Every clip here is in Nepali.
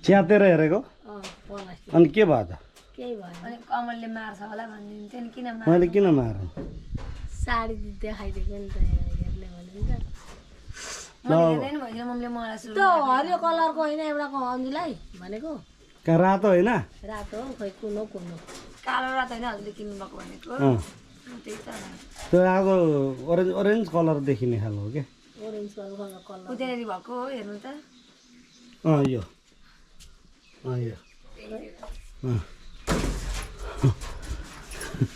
च्यातेर हेरेको अनि के भयो त केही भयो अनि कमलले मार्छ होला भनिदिन्थ्यो नि किन मैले किन मारेँ साडी देखाइदिएको नि त हेर्ने भने नि त मैले हेर्दैन भने मम्मीले मलाई सुरु त्यो हरियो कलरको होइन एउटाको अन्जुलाई भनेको कहाँ रातो होइन रातो हो खोइ कुन हो कालो रातो होइन हजुरले किन्नु भएको भनेको त्यही त त्यो आगो ओरेन्ज ओरेन्ज कलर देखिने खालको हो क्या ओरेन्ज कलर उतेनेरि भएको हो हेर्नु त यो यो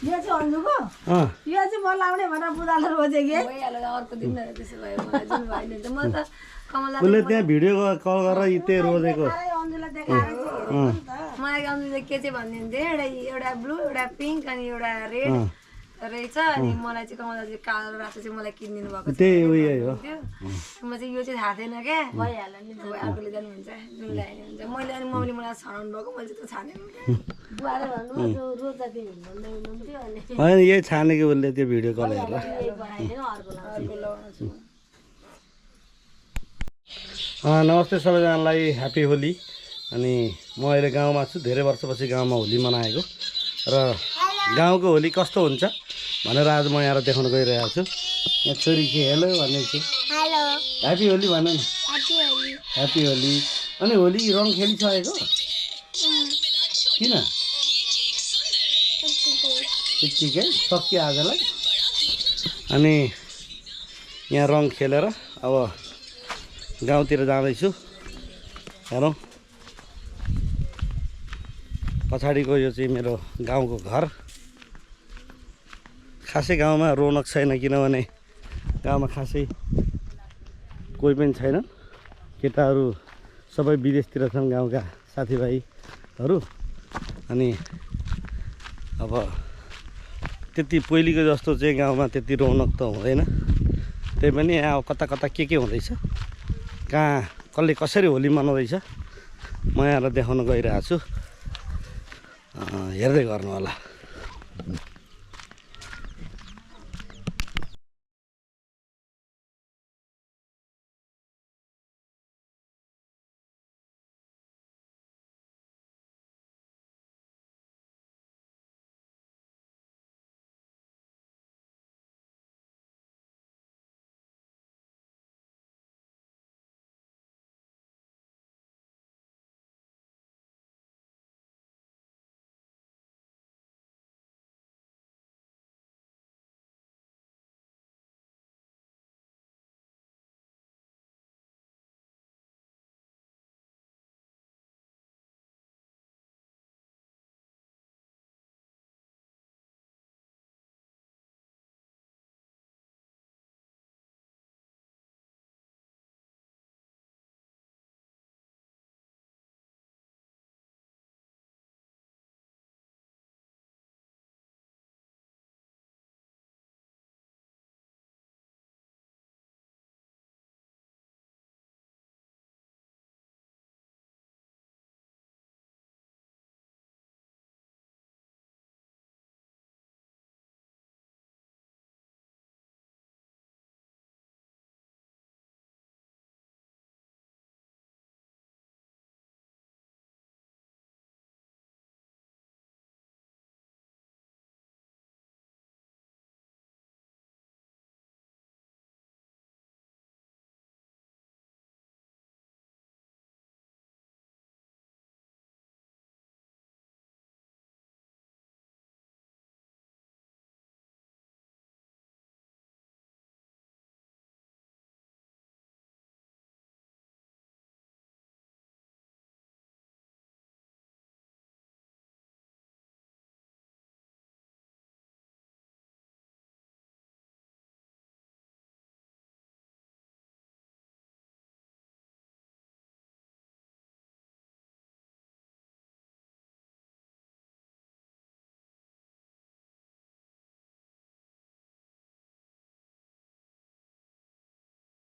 यो चाहिँ अन्जुको यो चाहिँ म लाउने भनेर बुदाले रोजे कि भइहाल्यो अर्को दिन त्यसो भयो मलाई जुन भएन त म त कमला उसले त्यहाँ भिडियो कल गरेर यतै रोजेको अन्जुलाई देखाएर मलाई अन्जुले के चाहिँ भनिदिन्थ्यो एउटा ब्लू एउटा पिङ्क अनि एउटा रेड रहेछ अनि मलाई चाहिँ कमला चाहिँ कालो रातो चाहिँ मलाई किनिदिनु भएको त्यही उयो हो म चाहिँ यो चाहिँ थाहा थिएन क्या भइहाल्यो नि अर्कोले जानुहुन्छ जुन ल्याइने हुन्छ मैले अनि मम्मीले मलाई छाडाउनु भएको मैले चाहिँ त छानेन बुवाले भन्नु रोजा दिनु हुनुहुन्थ्यो अनि होइन यही छानेको उसले त्यो भिडियो कल हेरेर नमस्ते सबैजनालाई ह्याप्पी होली अनि म अहिले गाउँमा छु धेरै वर्षपछि गाउँमा होली मनाएको र गाउँको होली कस्तो हुन्छ भनेर आज म यहाँ देखाउन गइरहेको छु यहाँ छोरी के हेलो भन्ने छु हेलो ह्याप्पी होली भन नि ह्याप्पी होली अनि होली रङ खेलिसकेको किन त्यत्तिकै सकियो आजलाई अनि यहाँ रङ खेलेर अब गाउँतिर जाँदैछु हेरौँ पछाडिको यो चाहिँ मेरो गाउँको घर खासै गाउँमा रौनक छैन किनभने गाउँमा खासै कोही पनि छैनन् केटाहरू सबै विदेशतिर छन् गाउँका साथीभाइहरू अनि अब त्यति पहिलेको जस्तो चाहिँ गाउँमा त्यति रौनक त हुँदैन त्यही पनि अब कता कता के हुँदैछ कहाँ कसले कसरी होली मनाउँदैछ म यहाँ देखाउन गइरहेको छु हेर्दै गर्नु होला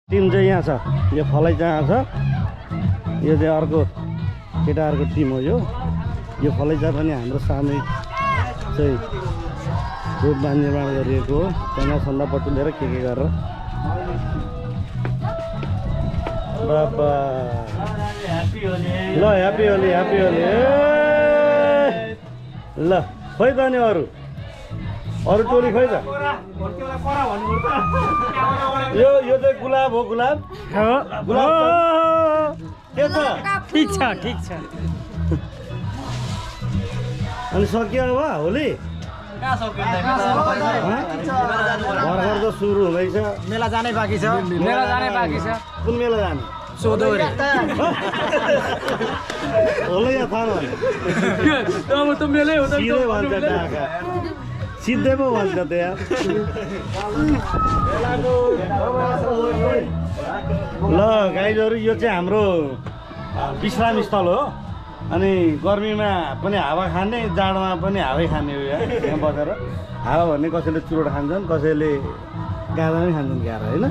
टिम चाहिँ यहाँ छ यो फलै जहाँ छ यो चाहिँ अर्को केटाहरूको टिम हो यो फलैचा पनि हाम्रो सामूहिक चाहिँ रूपमा निर्माण गरिएको हो चन्दा सन्दा बटुलेर के गरेर बाबा ल ह्याप्पी होली ल खोइ त नि अरू टोली खोइ त यो चाहिँ गुलाब हो गुलाब के छ ठिक छ अनि सक्यो अब होली भर्खर त सुरु हुँदैछ मेला जानै बाँकी छ कुन मेला जाने सोधौरे होला या थाहा अब त मेलै हो सिधै भन्छ टाका सिधै पो भन्छ त यार ल गाइजहरू यो चाहिँ हाम्रो विश्राम स्थल हो अनि गर्मीमा पनि हावा खाने जाडोमा पनि हावै खाने हो यहाँ बसेर हावा भन्ने कसैले चुरोट खान्छन् कसैले गाँदा पनि खान्छन् गाह्रो होइन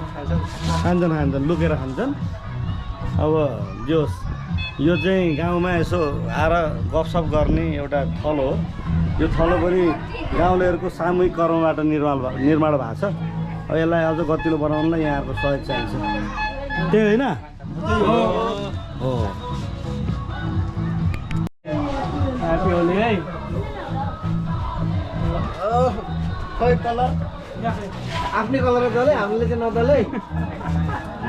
खान्छन् लुकेर खान्छन् अब यो चाहिँ गाउँमा यसो आएर गफसफ गर्ने एउटा थलो हो यो थलो पनि गाउँलेहरूको सामूहिक कर्मबाट निर्माण भएको छ अब यसलाई अझ गतिलो बनाउनलाई यहाँहरूको सहयोग चाहिन्छ त्यही होइन हो ह्याप्पी होली है खै कलर आफ्नै कलर दलै हामीले चाहिँ नदलै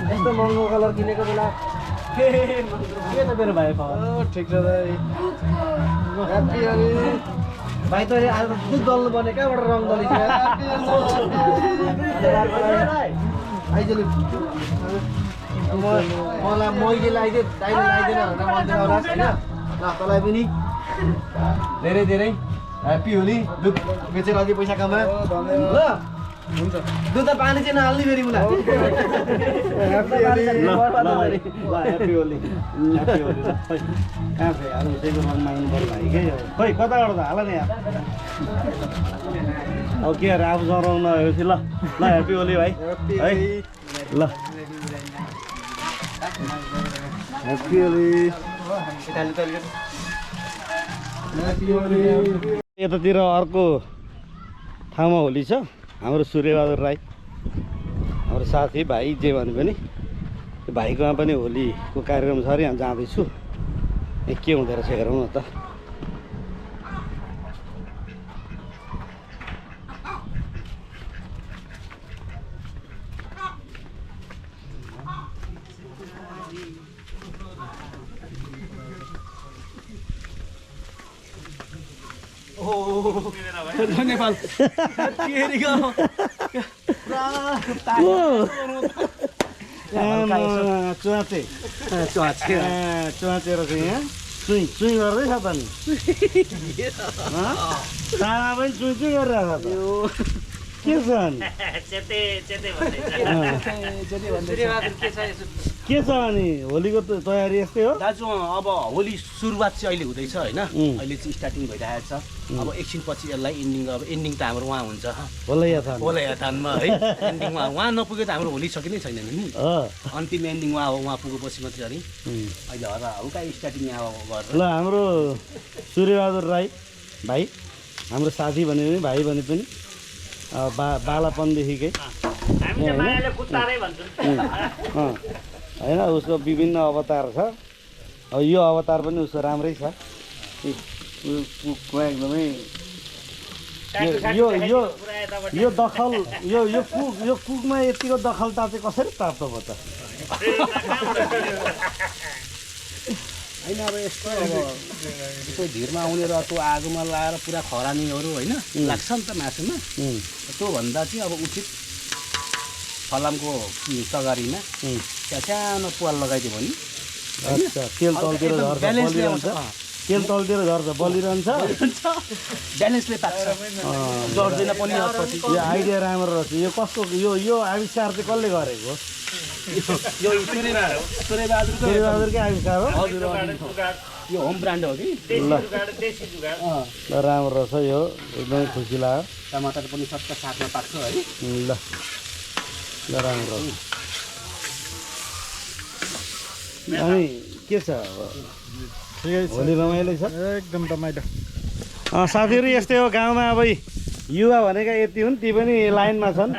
यस्तो महँगो कलर किनेको बेला के त मेरो भाइ ठिक छ दाइ ह्याप्पी होली भाइ त आज दुध दल्नु पर्ने कहाँबाट रङ दलिन्छ आइजले मलाई मैले लगाइदिएँ दाइले लगाइदिएन भनेर भन्दै होला होइन ल तँलाई पनि धेरै धेरै ह्याप्पी होली दुध बेचेर अझै पैसा कमा ल हुन्छ दुध त पानी चाहिँ नहाल्ने फेरि उसलाई ह्याप्पी होली कहाँ छ यार उसैको रङ माग्नु पर्यो भाइ के खै कताबाट त हाल नि यार अब के अरे आफूसँग रङ नभएपछि ल ह्याप्पी होली भाइ है ल ह्याप्पी होली यतातिर अर्को ठाउँमा होली छ हाम्रो सूर्यबहादुर राई हाम्रो साथी भाइ जे भने पनि त्यो भाइकोमा पनि होलीको कार्यक्रम छ अरे यहाँ जाँदैछु के हुँदो रहेछ हेरौँ न त नेपाल चुहाचेर चाहिँ यहाँ चुई गर्दैछ त नि तामा पनि चुई गरिरहेको छ त के छ अनि के छ अनि होलीको तयारी यस्तै हो दाजु अब होली सुरुवात चाहिँ अहिले हुँदैछ होइन अहिले चाहिँ स्टार्टिङ भइरहेको छ अब एकछिनपछि यसलाई एन्डिङ त हाम्रो उहाँ हुन्छ होलैयाथानमा है एन्डिङमा उहाँ नपुगे त हाम्रो होली सकिनै छैन नि अन्तिम एन्डिङ उहाँ पुगेपछि मात्रै अनि अहिले हल्का स्टार्टिङ यहाँ गरेर ल हाम्रो सूर्यबहादुर राई भाइ हाम्रो साथी भने पनि भाइ भने पनि बालापनदेखिकै होइन उसको विभिन्न अवतार छ अब यो अवतार पनि उसको राम्रै छ एकदमै यो दखल यो कुकमा यतिको दखलता चाहिँ कसरी प्राप्त भयो त होइन अब यस्तो अब त्यो भिरमा आउने र त्यो आगोमा लाएर पुरा खरानीहरू होइन लाग्छ नि त मासुमा त्योभन्दा चाहिँ अब उचित फलामको तगारीमा त्यहाँ सानो पाल लगाइदियो भने अच्छा तेल तलतिर झर्छ बलिरहन्छ तेल तलतिर झर्छ बलिरहन्छ ब्यालेन्सले पाक्छ जर्दैन पनि यो आइडिया राम्रो रहेछ यो कसको यो आविष्कार चाहिँ कसले गरेको यो सूर्यबहादुरकै आविष्कार हो हजुर यो होम ब्रान्ड हो कि ल राम्रो रहेछ यो एकदमै खुसी लाग्यो टमाटर पनि सबै साथमा पाक्छ है ल राम्रो अनि के छ अब होली रमाइलो छ एकदम रमाइलो साथीहरू यस्तै हो गाउँमा अब युवा भनेका यति हुन्, ती पनि लाइनमा छन्।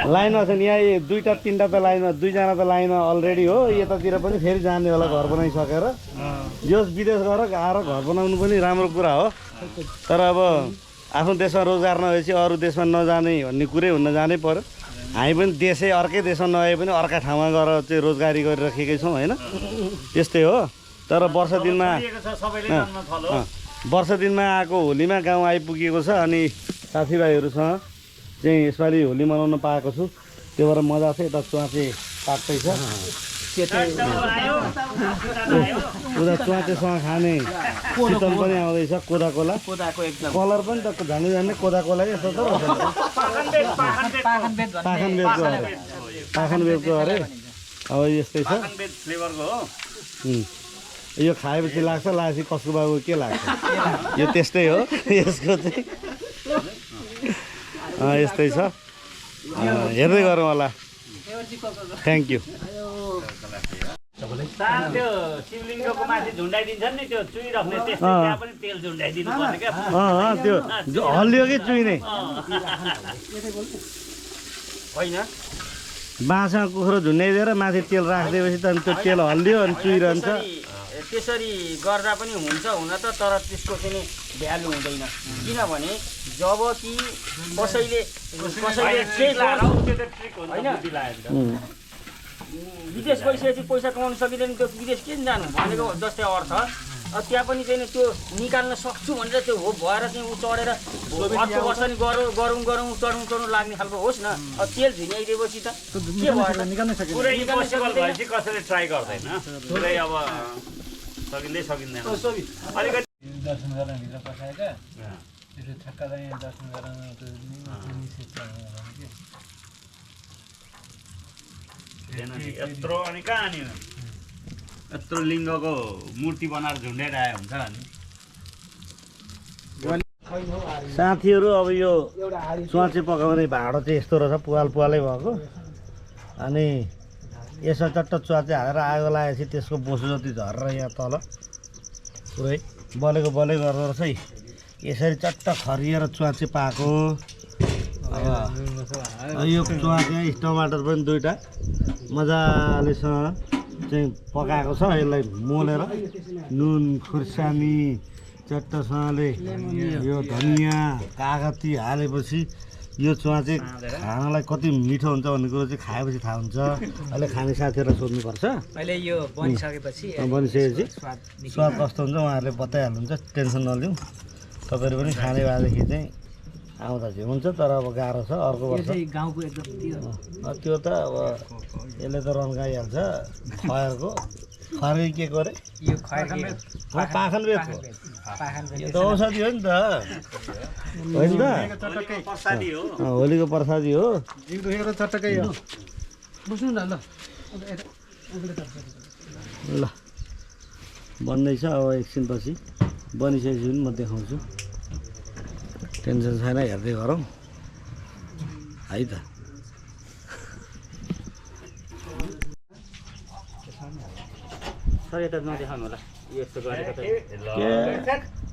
यहाँ 2-3टा त लाइनमा, 2जना त लाइनमा अलरेडी हो। यतातिर पनि फेरि जाने होला घर बनाइसकेर। जस विदेश गएर आएर घर बनाउनु पनि राम्रो कुरा हो, तर अब आफ्नो देशमा रोजगार नभएपछि अरू देशमा नजाने भन्ने कुरै हुन जानै पर्यो। हामी पनि देशै अर्कै देशमा नभए पनि अर्का ठाउँमा गएर चाहिँ रोजगारी गरिराखेकै छौँ होइन, त्यस्तै हो। तर वर्ष दिनमा आएको होलीमा गाउँ आइपुगेको छ अनि साथीभाइहरूसँग चाहिँ यसपालि होली मनाउन पाएको छु, त्यो भएर मजा छ। यता च्वाचे पाक्दैछ, उता च्वाचेसँग खाने शीतल पनि आउँदैछ, कोदा कोला कलर पनि त झन्डै झन्डै कोदा कोला यस्तो त पाखन बेदको अरे। अब यस्तै छ, यो खाएपछि लाग्छ, लागेपछि कसको बाबु के लाग्छ, यो त्यस्तै हो यसको चाहिँ। यस्तै छ, हेर्दै गरौँ होला। Thank you. त्यो शिवलिङ्गको माथि झुन्डाइदिन्छन् नि, त्यो चुई राख्ने त्यस्तै त्यहाँ पनि तेल झुन्डाइदिनु पर्ने क्या। त्यो हल्लियो कि चुई नै होइन, बाँसमा कुखुरो झुन्डाइदिएर माथि तेल राखिदिएपछि त त्यो तेल हल्लियो अनि चुइरहन्छ। त्यसरी गर्दा पनि हुन्छ हुन त, तर त्यसको चाहिँ भ्यालु हुँदैन। किनभने जब कि कसैले विदेश गइसकेपछि पैसा कमाउनु सकिँदैन, त्यो विदेश किन जानु भनेको जस्तै अर्थ। त्यहाँ पनि चाहिँ त्यो निकाल्न सक्छु भनेर त्यो हो भएर चाहिँ ऊ चढेर अर्को वर्ष नि गरौँ चढौँ लाग्ने खालको होस् न। तेल झिनाइदिएपछि त के भयो, निकाल्न सकिन्छ। पुरै इम्पोसिबल भएपछि कसैले ट्राई गर्दैन, पुरै अब सकिँदैन। अलिकति दर्शन गर्न भित्र पठाएका त्यसो ठक्का दर्शन गर्न यत्रो अनि कहाँ नि यत्रो लिङ्गको मूर्ति बनाएर झुन्डाइरहेको हुन्छ अनि। साथीहरू अब यो च्वाचे पकाउने भाँडो चाहिँ यस्तो रहेछ, पुवालै भएको। अनि यसो चट्ट च्वाचे हालेर आगो लगाएपछि त्यसको बोसो जति झरेर यहाँ तल पुरै बलेको गर्दो रहेछ है। यसरी चट्ट खरिएर च्वाचे पाएको। यो च्वाचे टमाटर पनि 2टा मजालेसँग चाहिँ पकाएको छ। यसलाई मोलेर नुन खुर्सानी चट्टसँगले यो धनियाँ कागती हालेपछि यो च्वाचे खानालाई कति मिठो हुन्छ भन्ने कुरो चाहिँ खाएपछि थाहा हुन्छ। अहिले खाने साथीहरूलाई सोध्नुपर्छ। अहिले यो बनिसकेपछि स्वाद कस्तो हुन्छ उहाँहरूले बताइहाल्नुहुन्छ, टेन्सन नलिउँ। तपाईँहरू पनि खाने भएदेखि चाहिँ आउँदा चाहिँ हुन्छ, तर अब गाह्रो छ। अर्को वर्ष गाउँको एकदम त्यो त अब यसले त रन्काइहाल्छ। खर्के के को अरे, यो पाखन बेदको यो त औषधि हो नि त, होइन त? होलीको प्रसादी हो। ल बन्दैछ, अब एकछिनपछि बनिसकेपछि पनि म देखाउँछु। टेन्सन छैन, हेर्दै गरौँ है त। सर यता नदेखाउनु होला, यस्तो गरेको त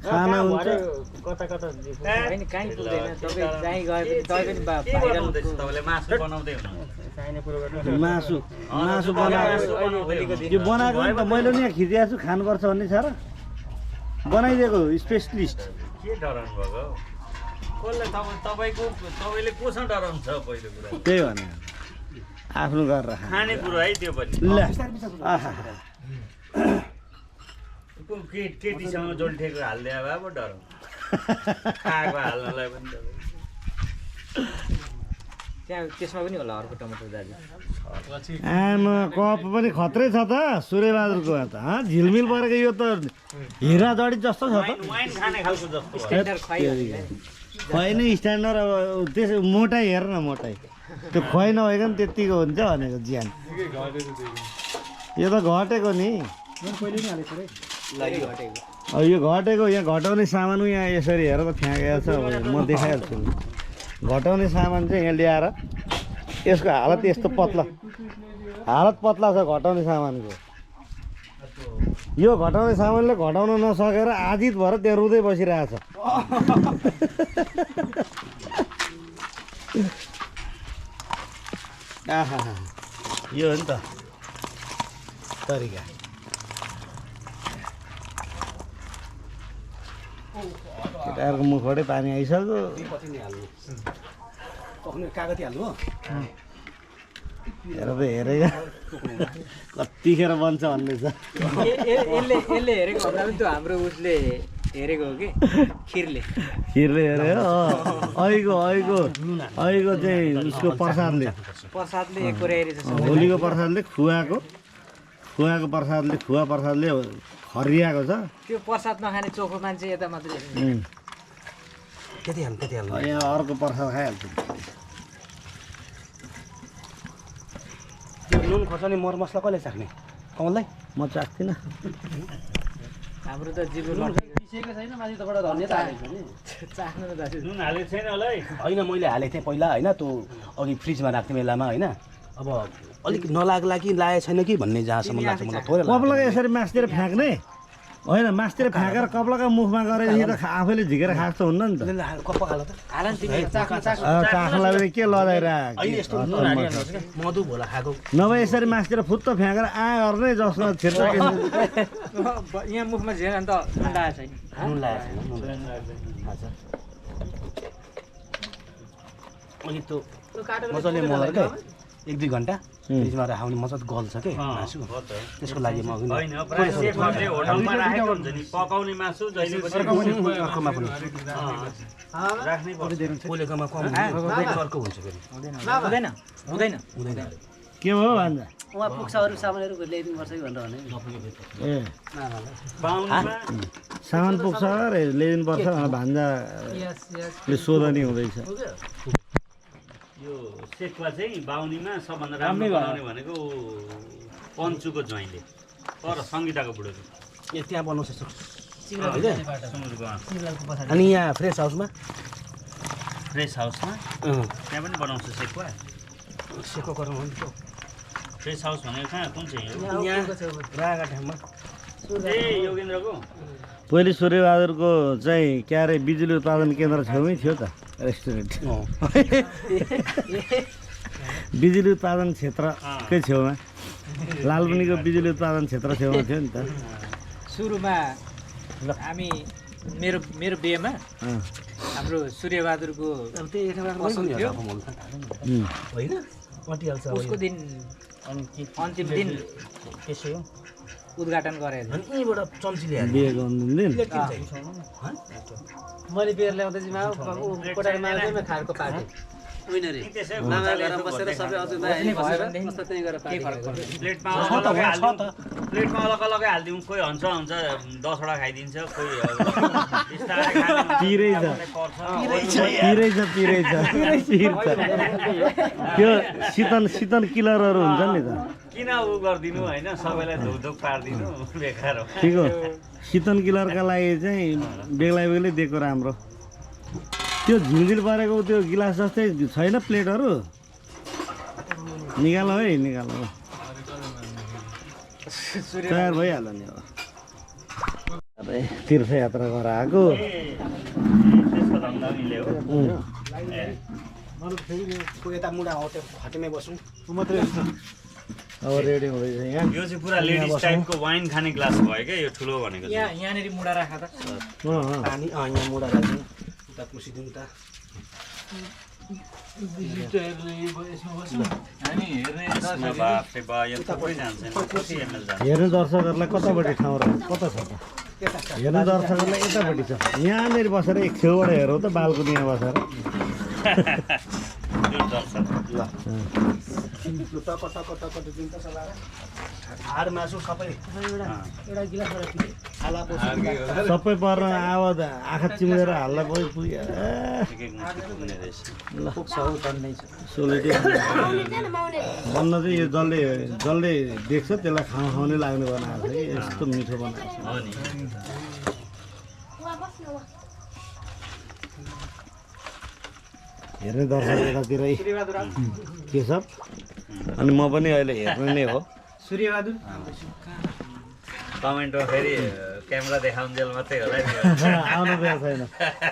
खाना हुन्छ कता होइन कहीँ पुग्दैन। तपाईँ जहीँ गए पनि तपाईँले मासु बनाउँदै हुनुहुन्छ। मासु बनाएको यो बनाएको नि त मैले नि यहाँ खिचिएको छु, खानुपर्छ भन्ने छ र बनाइदिएको स्पेसलिस्ट। के डराउनु भएको तपाईँले कोसँग डराउनु छ पहिलो कुरा? त्यही भने आफ्नो गरेर खाने कुरो है त्यो पनि। ल आहा केटीसँग जोल्ठेको हालिदिए भए पो डराउनु, खाएको हाल्नलाई पनि त्यहाँ त्यसमा पनि होला अर्को टमाटर दाजु। आमा कप पनि खत्रै छ त सूर्यबहादुरको त। झिलमिल परेको यो त हिरा जडी जस्तो छ त। वाइन खाने खालको जस्तो खुवाइ नै स्ट्यान्डर्ड। अब त्यसो मोटाइ हेर न, मोटाइ त्यो खुवाइ नभएको नि त्यत्तिको हुन्छ भनेको ज्यान। यो त घटेको नि, अब यो घटेको। यहाँ घटाउने सामान यहाँ यसरी हेर त फ्याँकेको छ। अब म देखाइहाल्छु। घटाउने सामान चाहिँ यहाँ ल्याएर यसको हालत यस्तो हालत पतला छ घटाउने सामानको। यो घटाउने सामानले घटाउन नसकेर आजित भएर त्यहाँ रुँदै बसिरहेछ। आहा यो हो नि त तरिका केटाहरूको मुखबाटै पानी आइसक्यो कति नै हाल्नु टक्ने कागती हाल्नु हो हेर त हेरेको कतिखेर बन्छ भन्ने छ यसले हेरेको भन्दा पनि त्यो हाम्रो उसले हेरेको हो कि खिरले हेरे अहिलेको चाहिँ उसको प्रसादले एक कोराइरी जस्तो होलीको प्रसादले खुवाको प्रसादले खुवा प्रसादले खरियाको छ त्यो प्रसाद नखाने चोखो मान्छे यता मात्रै त्यति हाल्नु यहाँ अर्को प्रसाद खाइहाल्छ त्यो नुन खोर्सानी मरमसला कहिले चाख्ने कमललाई म चाख्दिनँ हाम्रो त जीवन पिसेको छैन माथि तबाट धनिया त हालेको नि चाख्नु त दाजु नुन हालेको छैन होला है होइन मैले हालेको थिएँ पहिला होइन त्यो अघि फ्रिजमा राख्थेँ बेलामा होइन अब अलिक नलाग्ला कि लागेको छैन कि भन्ने जहाँसम्म लाग्छ मलाई थोरै कपलका यसरी मासतिर फ्याँक्ने होइन मासतिर फ्याँकेर कपलका मुखमा गरेपछि त आफैले झिकेर खाएको त हुन्न नि त कप्पा हाल त हाल नि तिमी चाख्नलाई पनि के लदाइरहेको अहिले यस्तो मधु भोला खाएको नभए यसरी मासतिर फुत्त फ्याँकेर गर्ने जसमा छिर्छ यहाँ मुखमा झेर अन्त ठन्डा छैन नुन लागेको छैन अच्छा अनि त्यो मजाले मगाएर क्या 1-2 घन्टा फ्रिजमा राख्ने मजाले गल्छ के मासु त्यसको लागि म अघि होइन प्राय सेफहरूले होटलमा राखेको हुन्छ नि पकाउने मासु जहिले पनि अर्कोमा पनि राख्नै पर्छ पोलेकोमा कम अर्को हुन्छ फेरि हुँदैन के भयो भान्जा उहाँ पुग्छहरू सामानहरू ल्याइदिनुपर्छ कि भनेर भने ए बाहुनमा सामान पुग्छ अरे ल्याइदिनुपर्छ भनेर भान्जाले सोधनी हुँदैछ यो सेकुवा चाहिँ बाहुनीमा सबभन्दा राम्रो बनाउने भनेको पञ्चुको ज्वाइँले पर सङ्गीताको बुढोले ए त्यहाँ बनाउँछ सुँगुरको अनि यहाँ फ्रेस हाउसमा फ्रेस हाउसमा त्यहाँ पनि बनाउँछ सेकुवा सेको गरौँ नि त्यो फ्रेस हाउस भनेको कहाँ कुन चाहिँ हो यहाँ रागा ठाउँमा ए योगेन्द्रको पहिले सूर्यबहादुरको चाहिँ के अरे बिजुली उत्पादन केन्द्र छेउमै थियो त रेस्टुरेन्ट बिजुली उत्पादन क्षेत्रकै छेउमा लालबुनीको बिजुली उत्पादन क्षेत्र छेउमा थियो नि त सुरुमा हामी मेरो बिहेमा हाम्रो सूर्यबहादुरको होइन कटिहाल्छ उसको दिन अन्तिम दिन त्यसो हो उद्घाटन गरेर अनि यहीँबाट चम्ची ल्याएर बिहेको अन्तिम दिन मैले बियर ल्याउँदै कोटाको मालमा खाएको पार्टी त्यसै मामा घर बसेर सबै अजुमा कस्तो त्यही गरेर प्लेटमा अलग अलगै हालिदिउँ कोही हुन्छ 10वटा खाइदिन्छ कोही बिस्तारै पिरै छ त्यो शीतन किलरहरू हुन्छ नि त किन उ गरिदिनु होइन सबैलाई धुकधुक पारिदिनु बेकार हो ठिक हो शीतन किलरका लागि चाहिँ बेग्लै दिएको राम्रो त्यो झिलझिल परेको त्यो गिलास जस्तै छैन प्लेटहरू निकाल है निकाल तयार भइहाल्यो नि अब अरे तीर्थयात्रा गरेर आएको त्यसको धन्दा मिल्यो यता मुढा हो त्यो खटेमै बसौँ मात्रै अब रेडी हुँदैछ यहाँ यो चाहिँ पुरा लेडिज टाइपको वाइन खाने ग्लास भयो क्या यो ठुलो भनेको चाहिँ यहाँनिर मुढा राखा त पानी यहाँ मुढा राख्दिउँ उता पुसिदिउँ त यसमा बाफरे बा यो थुप्रै जान्छ नि कति एमएल जान्छ हेर्नु दर्शकहरूलाई कतापट्टि ठाउँ र कता छ त हेर्नु दर्शकहरूलाई यतापट्टि छ यहाँनिर बसेर एक छेउबाट हेरौँ त बालकोनीमा बसेर त्यो चल्छ ल टक दिन्छ सलाएर हाड मासु सबै एउटा गिलासबाट खाला सबै पर्न आवाज आँखा चिम्लेर हाल्दा पनि पुग्यो एक मुठी पुग्ने रहेछ ल सोलेटी बन्न चाहिँ यो जसले देख्छ त्यसलाई खाउने लाग्ने बनाएको छ कि यस्तो मिठो बनाएको छ हो नि हेर्ने दर्शक यतातिरै के छ अनि म पनि अहिले हेर्ने नै हो सूर्यबहादुर कमेन्टमा फेरि क्यामेरा देखाउन्जेल मात्रै होला नि आउनु पर्छ छैन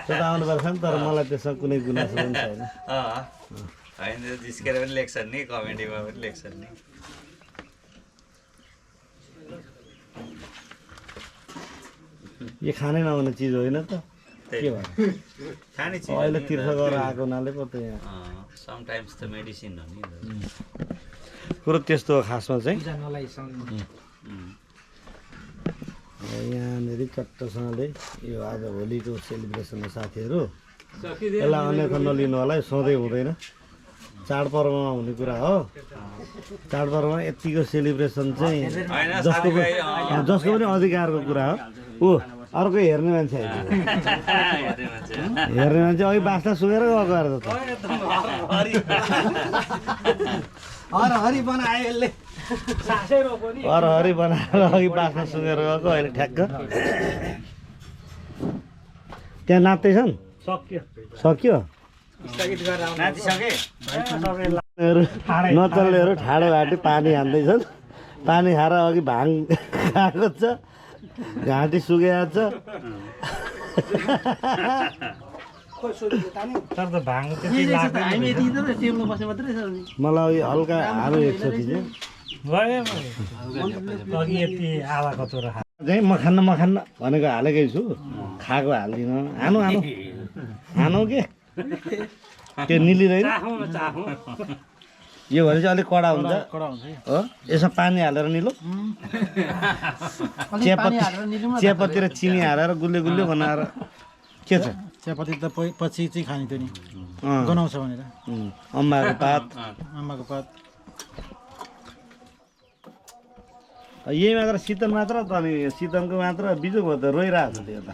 त्यो त आउनु पर्छ नि तर मलाई त्यसमा कुनै गुनासो पनि छैन होइन जिस्केर पनि लेख्छन् नि कमेडीमा पनि लेख्छन् नि यो खानै नहुने चिज होइन त के भयो खाने चिज अहिले तीर्थ गरेर आएको हुनाले पो त यहाँ समटाइम्स त मेडिसिन हो नि कुरो त्यस्तो हो खासमा चाहिँ यहाँनिर चट्टसँगले यो आज होलीको सेलिब्रेसन हो साथीहरू यसलाई अन्यथा नलिनु होला सधैँ हुँदैन चाडपर्वमा हुने कुरा हो चाडपर्वमा यतिको सेलिब्रेसन चाहिँ जसको पनि अधिकारको कुरा हो अर्को हेर्ने मान्छे हेर्ने मान्छे अघि बास्ता सुकेर गएको अरे त हरि बनायो यसले हरहरी बनाएर अघि बास्ता सुकेर गएको अहिले ठ्याक्क त्यहाँ नाच्दैछन् सक्यो नचल्नेहरू ठाडो घाँटी पानी हान्दैछन् पानी खाएर अघि भाङ खाएको छ घाँटी सुकेको छ मलाई हल्का हालो एकचोटि चाहिँ म खान्न भनेको हालेकै छु खाएको हाल्दिनँ हानु हानु हानु के त्यो निलिँदैन यो भने चाहिँ अलिक कडा हुन्छ हो यसमा पानी हालेर निलो चियापत्ती र चिनी हालेर गुलियो गुलियो बनाएर के छ चियापत्ती त पछि चाहिँ खाने थियो नि गनाउँछ भनेर अम्बाको पात यही मात्र शीतल मात्र त अनि शीतलको मात्र बिजोग भयो त रोइरहेको छ त्यो त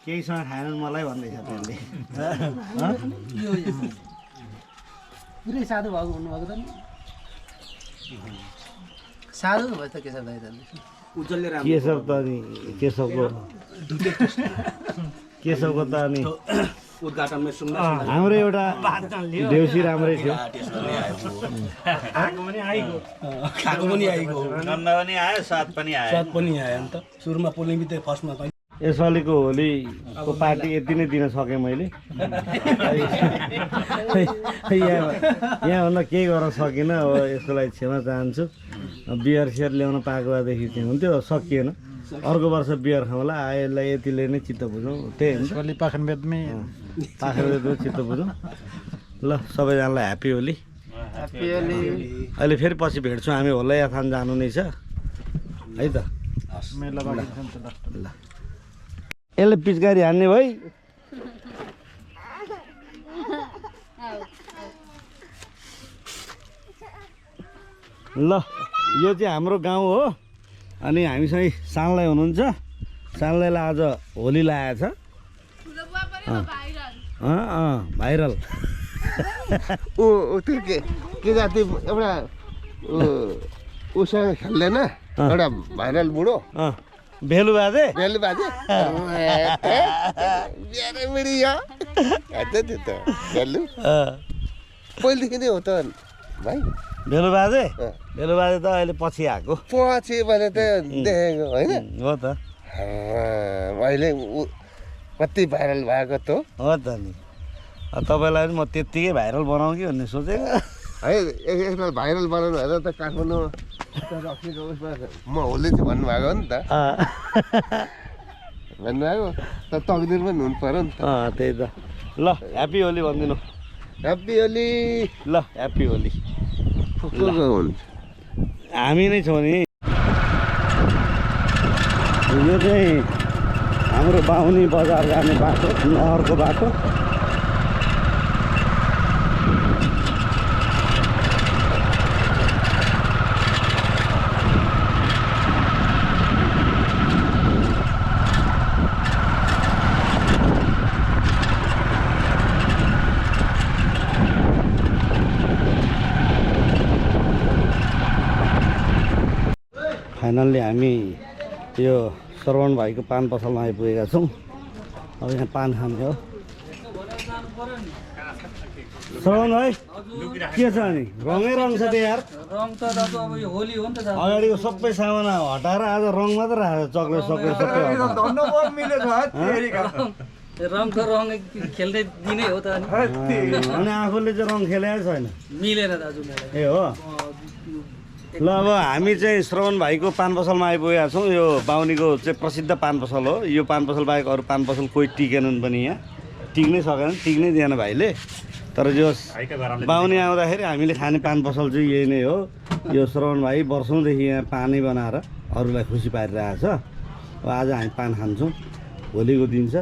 केहीसँग खाएन मलाई भन्दैछ त्यसले पुरै साधु भएको भन्नुभएको त नि साधु भयो त केशव दाइ त केशव त अनि केशवको त अनि उद्घाटनमा सुन्दा हाम्रो एउटा देउसी राम्रै थियो खाएको पनि आइगयो गन्दा पनि आयो स्वाद पनि आयो नि त सुरुमा पोल्ने बित्तिकै फर्स्टमा पनि यसपालिको होलीको पार्टी यति नै दिन सकेँ मैले यहाँभन्दा केही गर्न सकिनँ अब यसको लागि क्षमा चाहन्छु बियर सियर ल्याउन पाएको भएदेखि चाहिँ हुन्थ्यो सकिएन अर्को वर्ष बियर खाउँला यसलाई यतिले नै चित्त बुझौँ त्यही हुन्छ पाखनबेदमै चित्त बुझौँ ल सबैजनालाई ह्याप्पी होली अहिले फेरि पछि भेट्छौँ हामी होला याथान जानु नै छ है त ल यसले पिचकारी हान्ने भाइ ल यो चाहिँ हाम्रो गाउँ हो अनि हामीसँग सानलाई हुनुहुन्छ सानलाईलाई आज होली लगाएछ भाइरल त्यो के जाति एउटा उसँग खेल्दैन एउटा भाइरल बुढो भेलु बाजे पहिलेदेखि नै हो त भाइ भेलु बाजे त अहिले पछि आएको पछि मैले त देखेको होइन हो त अहिले कति भाइरल भएको त हो त नि तपाईँलाई पनि म त्यत्तिकै भाइरल बनाउँ कि भन्ने सोचेको है एकताल भाइरल बनाउनु भएर त काठमाडौँ रक्सीको उसमा म होली चाहिँ भन्नुभएको हो नि त भन्नुभएको त तकदिर पनि हुनु पऱ्यो नि त त्यही त ल ह्याप्पी होली भनिदिनु ह्याप्पी होली ल ह्याप्पी होली हुन्छ हामी नै छौँ नि यो चाहिँ हाम्रो बाहुनी बजार जाने बाटो नहरको बाटो फाइनल्ली हामी यो श्रवण भाइको पान पसलमा आइपुगेका छौँ अब यहाँ पान खाने हो श्रवण भाइ के छ अनि रङै रङ छ त्यो यार रङ त दाजु अब यो होली हो नि त दाजु अगाडिको सबै सामान हटाएर आज रङ मात्र राखेको चक्लेट सबै सबै रङ त रङ खेल्दै दिनै हो त अनि आफूले चाहिँ रङ खेलेको छैन मिलेन दाजु मलाई ए हो ल अब हामी चाहिँ श्रवण भाइको पान पसलमा आइपुगेका छौँ यो बाहुनीको चाहिँ प्रसिद्ध पान पसल हो यो पान पसल बाहेक अरू पान पसल कोही टिकेनन् पनि यहाँ टिक्नै सकेन टिक्नै दिएन भाइले तर जो बाहुनी आउँदाखेरि हामीले खाने पान पसल चाहिँ यही नै हो यो श्रवण भाइ वर्षौँदेखि यहाँ पानै बनाएर अरूलाई खुसी पारिरहेको छ अब आज हामी पान खान्छौँ होलीको दिन छ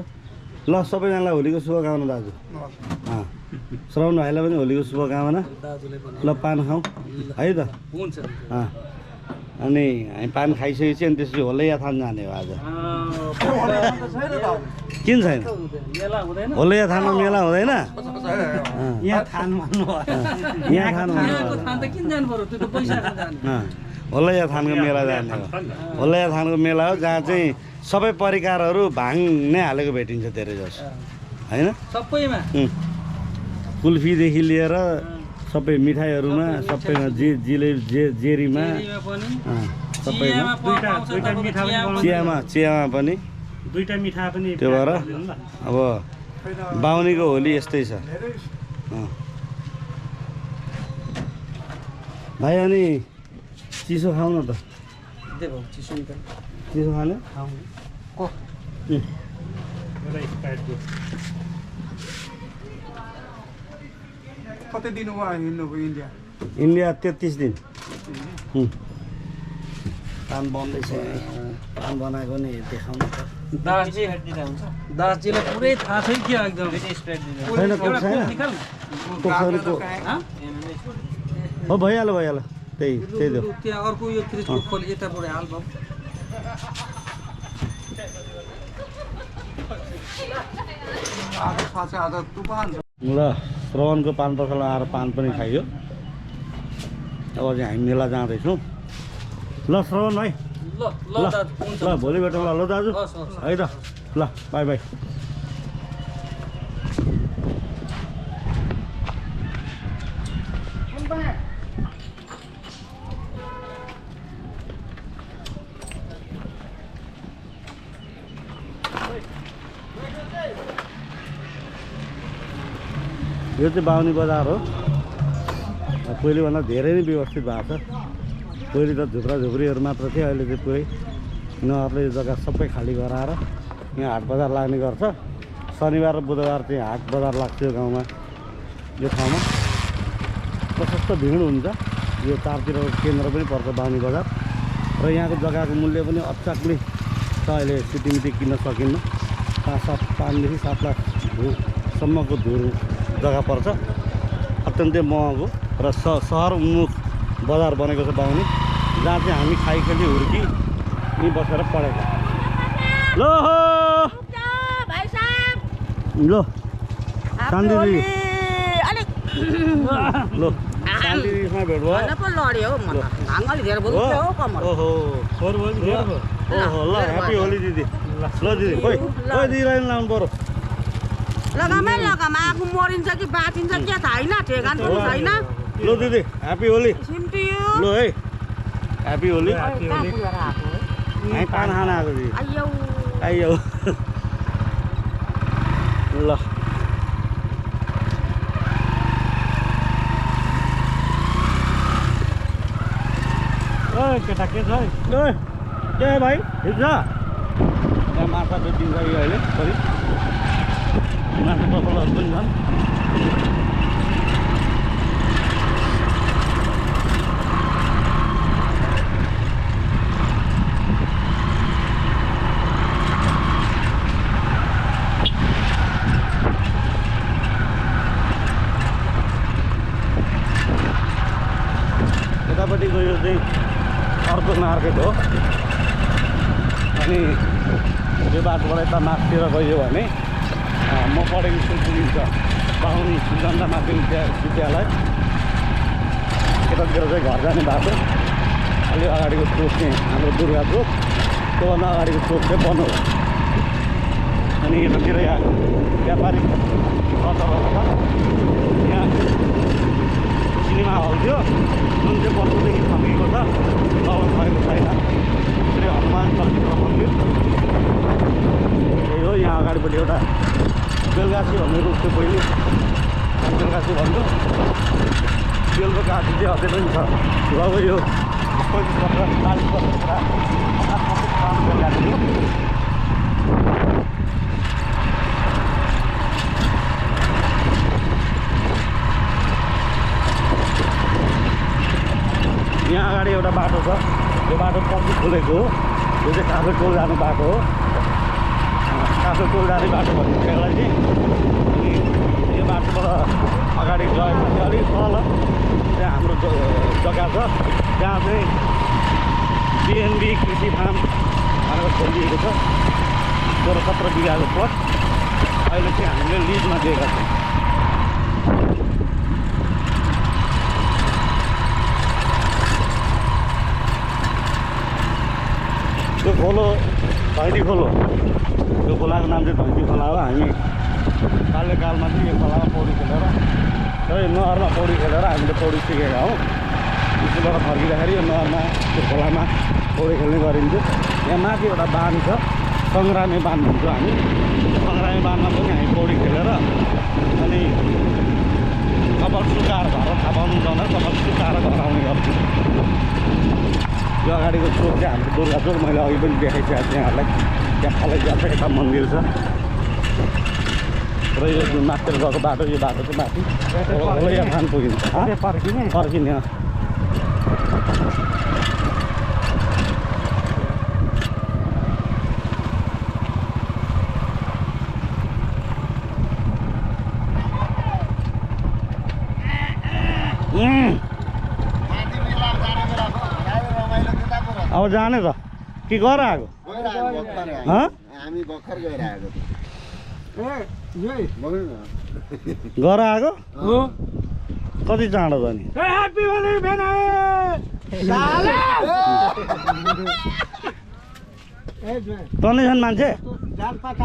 ल सबैजनालाई होलीको शुभकामना दाजु श्रवण भाइलाई पनि होलीको शुभकामना ल पान खाउँ है त हुन्छ अनि हामी पान खाइसकेपछि अनि त्यसपछि होलैया थान जाने हो आज किन छैन होलैया थानमा मेला हुँदैन यहाँ थान भन्नु यहाँ खानु थान त किन जानु पर्यो त्यो त पैसा जाने होलैया थानको मेला जाने हो होलैया थानको मेला हो जहाँ चाहिँ सबै परिकारहरू भाङ नै हालेको भेटिन्छ धेरै जसो होइन सबैमा कुल्फीदेखि लिएर सबै मिठाईहरूमा सबैमा जेरीमा सबैमा चियामा पनि दुईटा मिठा पनि त्यो भएर अब बाहुनीको होली यस्तै छ भाइ अनि चिसो खाऊ न त चिसो खाने कति दिन हिँड्नुभयो इन्डिया इन्डिया 33 दिन पान बन्दैछ पान बनाएको नि देखाउनु त दासजीलाई पुरै थाहा छैन क्या एकदम छैन हो भइहाल्यो त्यही त्यो त्यहाँ अर्को यो फ्रिजको खोल यताबाट हाल्नु ल श्रवणको पान पसलमा आएर पान पनि खाइयो अब चाहिँ हामी मेला जाँदैछौँ ल श्रवण भाइ ल भोलि भेटौँ ल दाजु है त ल बाई बाई यो चाहिँ बाहुनी बजार हो पहिलेभन्दा धेरै नै व्यवस्थित भएको छ पहिले त झुप्राझुप्रीहरू मात्र थियो अहिले चाहिँ पुरै यिनीहरूले यो जग्गा सबै खाली गराएर यहाँ हाट बजार लाग्ने गर्छ शनिबार र बुधबार चाहिँ हाट बजार लाग्छ यो गाउँमा यो ठाउँमा प्रशस्त भिड हुन्छ यो चारतिरको केन्द्र पनि पर्छ बाहुनी बजार र यहाँको जग्गाको मूल्य पनि अचाक्लै छ अहिले सिटीमिटी किन्न सकिन्न 5देखि 7 लाखसम्मको धुर जग्गा पर्छ अत्यन्तै महँगो र सहर उन्मुख बजार बनेको छ बाहुनी जहाँ चाहिँ हामी खाइखेली हुर्की यहीँ बसेर पढेको ल ल शान्ति दिदी ल शान्ति दिदीसँग भेट भयो ओहो ओहो ल ह्याप्पी होली दिदी ल दिदी खोइ दिदीलाई पनि लाउनु पर्यो लगामै लगामा आफू मरिन्छ कि बाँचिन्छ क्या थाहा छैन ठेगान पनि छैन ल दिदी ह्याप्पी होली ल है ह्याप्पी होली हामी पान खान आएको दिदी आइयो ल केटा के छ के भाइ ठिक छ यहाँ माछा बेचिन्छ यो अहिले सरी माछा पसलहरू पनि छन् यतापट्टिको यो चाहिँ अर्को मार्केट हो अनि यो बाटोबाट यता माथितिर गयो भने म पढेको स्कुल पुगिन्छ बाहुनी जनता माध्यमिक विद्यालय यतातिर चाहिँ घर जाने बाटो अलि अगाडिको चोक चाहिँ हाम्रो दुर्गा चोक त्योभन्दा अगाडिको चोक चाहिँ बन्द हो अनि अनि यतातिर यहाँ व्यापारिक सतर्क छ। यहाँ सिनेमा हल थियो जुन चाहिँ वर्षदेखि थपिएको छ, अब भएको छैन। श्री हनुमान चलचित्र मन्दिर यही हो। यहाँ अगाडिपट्टि एउटा बेलगासी भन्ने रुख थियो पहिले, बेलगासी भन्थ्यो। बेलको गाछी चाहिँ अझै पनि छ। अब यो 35 वर्ष 40 वर्ष पुरा बेलगासी थियो। यहाँ अगाडि एउटा बाटो छ, यो बाटो पछि खोलेको हो। यो चाहिँ काफे टोल जाने बाटो हो। काफे टोल जाने बाटो भन्ने बेला चाहिँ अनि यो बाटोबाट अगाडि गएपछि अलिक तल त्यहाँ हाम्रो जग्गा छ, त्यहाँ चाहिँ बिएनबी कृषि फार्म भनेर खोलिएको छ। 16-17 बिघाको प्लट अहिले चाहिँ हामीले लिजमा दिएका छौँ। त्यो खोलो धैँती खोलो, यो खोलाको नाम चाहिँ धैँती खोला हो। हामी बाल्यकालमा चाहिँ यो खोलामा पौडी खेलेर र यो नहरमा पौडी खेलेर हामीले पौडी सिकेका हौँ। स्कुलबाट फर्किँदाखेरि यो नहरमा त्यो खोलामा पौडी खेल्ने गरिन्थ्यो। यहाँ माथि एउटा बाँध छ, सङ्ग्रामे बाँध भन्छौँ हामी। त्यो सङ्ग्रामे बाँधमा पनि हामी पौडी खेलेर अनि कपाल सुकाएर घर थाहा पाउनुहुन्छ भने कपाल सुकाएर घर आउने गर्थ्यौँ। यो अगाडिको चोक चाहिँ हाम्रो दुर्गा चोक, मैले अघि पनि देखाइसकेको थिएँ यहाँहरूलाई। त्यहाँ खालै जान्छ, यता मन्दिर छ र यो जुन माथितिर गएको बाटो, यो बाटो चाहिँ माथि होलैया थान पुगिन्छ। फर्किने अब जाने त के गर आएको? हामी भर्खर गएर आएको गर आएको हो। कति चाँडो त नि? तनै छन् मान्छे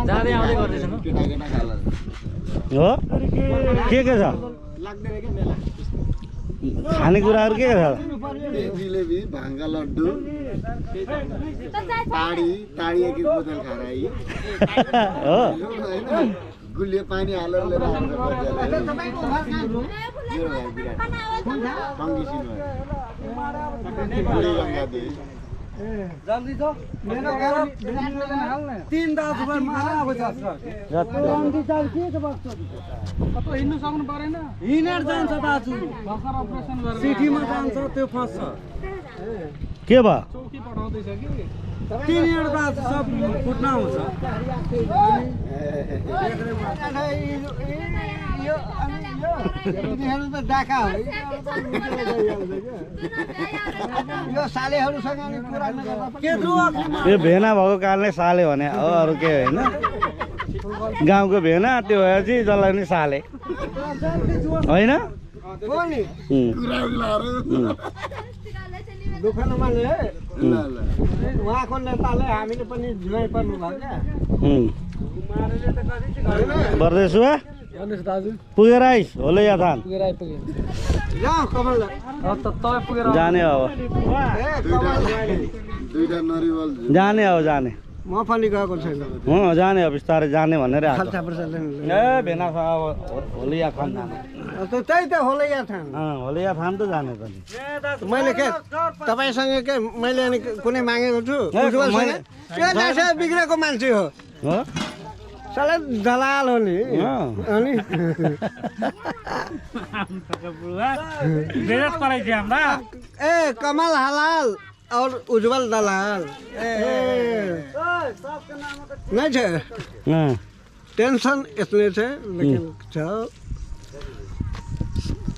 जाँदै आउँदै गर्दैछन् हो। के छ खानेकुराहरू के छ? जिलेबी, भाङ्गा लड्डु, ताडी एक बोतल खाएर आइयो हो। गुलियो पानी हालेर लिएर जल्दी छ मेरो गाडी तीन दास रुपैयाँ मारा अब छ जल्दी चाल के छ बस्छ अब हिँड्नु सक्नु परेन हिँडेर जान्छ दाजु भर्खर अपरेसन गरेर सिटीमा जान्छ त्यो फस्छ के भयो? चौकी पठाउँदैछ कि तिनीहरु दाजु सब फुट्न आउँछ यो त डाका हो यो सालेहरुसँग नि कुरा नगर्दा के यो भेना भएको कारणले साले भने हो, अरू के होइन। गाउँको भेना त्यो भएपछि जसलाई नि साले होइन। दुःख नमान्ने है उहाँको नेताले हामीले पनि जुवाई पर्नु भयो क्या बर्देशुवा दाजु पुगेर आइस होलैया थान जाने अब जाने अब जाने म पनि गएको छैन जाने अब बिस्तारै जाने भनेर ए भेना अब होलैया थान जाने त्यही त होलैया थान होलैया थान त जाने त नि मैले के तपाईसँग के मैले अनि कुनै मागेको छु बिग्रेको मान्छे हो साला दलाल हो नि अनि ए कमल हलाल और उज्जवल दलाल नहीं छे टेंशन इसलिए छे लेकिन छ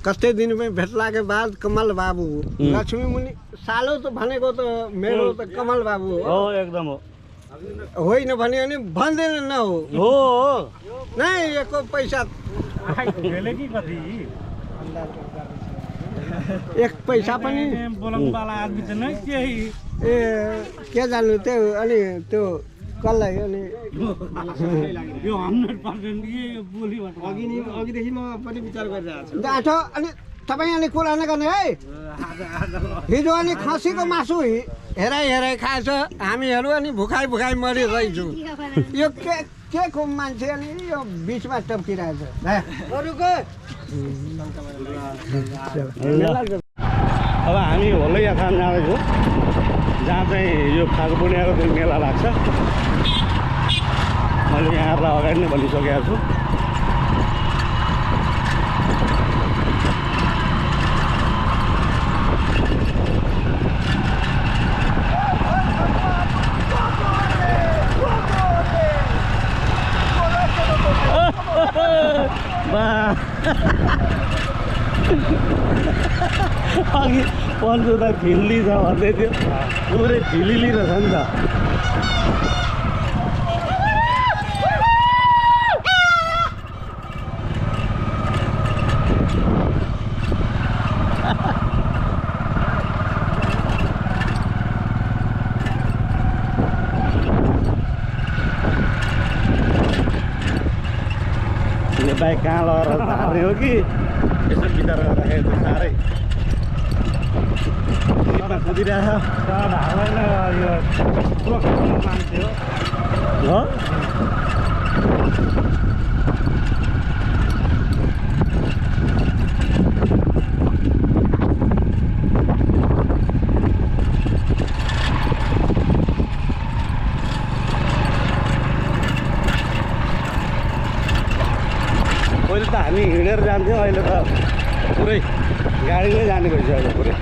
कते दिन में भेटला के बाद कमल बाबू लक्ष्मी मुनि सालो तो भनेको त मेरो त कमल बाबू हो एकदम हो होइन भने अनि भन्दैन न हो हो नै एको पैसा एक पैसा पनि बोलाउनु वाला आदमी त नै केही ए के जान्नु त्यो अनि त्यो कसलाई अनि यो 100% यो बोलीबाट अघिदेखि म पनि विचार गरिरहेको छु डाँठो अनि तपाईँ अनि कुरा नगर्ने है हिजो अनि खसीको मासु हेराइ खाएछ हामीहरू अनि भुखाइ मरिरहेछौँ यो के को मान्छे अनि यो बिचमा टप्किरहेछ अरूको अब हामी होलैया खान जाँदैछौँ जहाँ चाहिँ यो फागु पूर्णिमाको दिन मेला लाग्छ मैले यहाँहरूलाई अगाडि नै भनिसकेको छु अघि पन्चु त फिल्ली छ भन्दै थियो पुरै फिलिली रहेछ नि त यो बाइक कहाँ लगेर झार्ने हो कि यसो बिचार गर्दाखेरि त साह्रै कुदिरहेछ मान्छे हो पहिले त हामी हिँडेर जान्थ्यौँ अहिले त पुरै गाडीले जाने भइसक्यो पुरै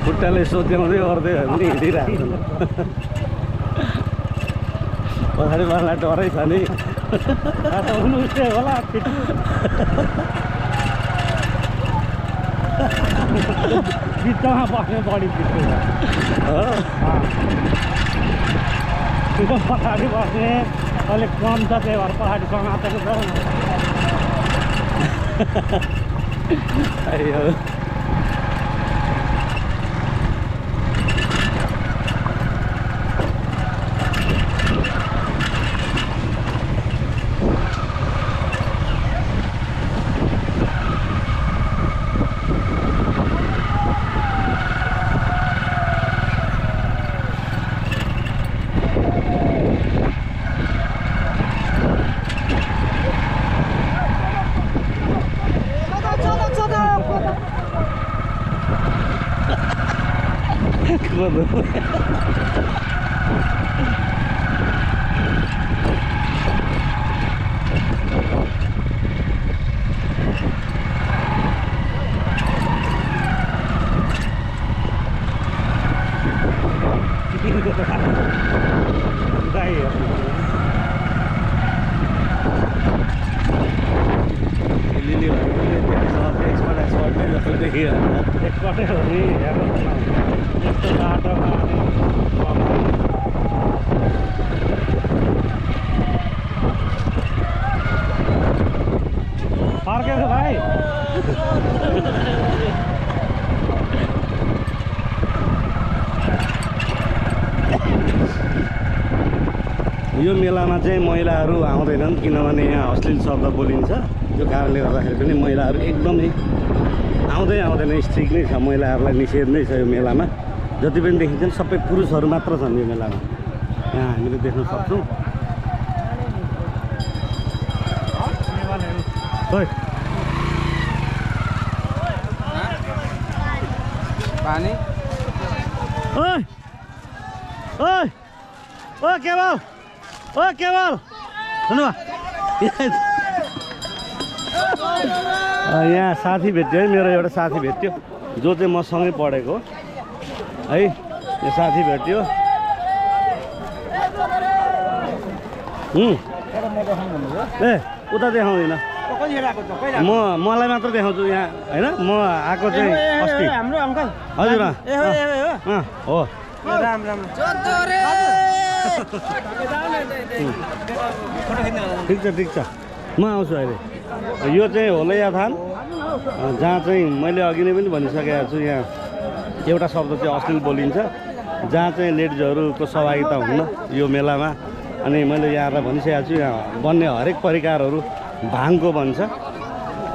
खुट्टाले सोध्याउँदै गर्दै पनि हिँडिरहेको छ पछाडि मलाई डरै छ नि उस्तै होला बिचमा बस्ने बढी पिट्टो छ पछाडि बस्ने अलिक कम छ त्यही भएर पछाडि समातेको छ अयो एकपटै हो नि हेर्नुहोस् न यस्तो बाटोमा भाइ यो मेलामा चाहिँ महिलाहरू आउँदैनन् किनभने यहाँ अश्लील शब्द बोलिन्छ। त्यो कारणले गर्दाखेरि पनि महिलाहरू एकदमै आउँदैन स्ट्रिक्ट नै छ। महिलाहरूलाई निषेध नै छ यो मेलामा। जति पनि देखिन्छन् सबै पुरुषहरू मात्र छन् यो मेलामा। यहाँ हामीले देख्न सक्छौँ। पानी केवल केवल सुन्नु यहाँ साथी भेट्यो है, मेरो एउटा साथी भेट्यो जो चाहिँ मसँगै पढेको है। यो साथी भेट्यो। ए उता देखाउँदिनँ मलाई मात्र देखाउँछु यहाँ होइन। म आएको चाहिँ अस्ति हाम्रो अङ्कल हजुर हो ठिक छ म आउँछु अहिले। यो चाहिँ होलैया थान जहाँ चाहिँ मैले अघि नै पनि भनिसकेको छु। यहाँ एउटा शब्द चाहिँ अश्लील बोलिन्छ, जहाँ चाहिँ लेडिजहरूको सहभागिता हुन्न यो मेलामा। अनि मैले यहाँलाई भनिसकेको छु यहाँ बन्ने हरेक परिकारहरू भाङको बन्छ।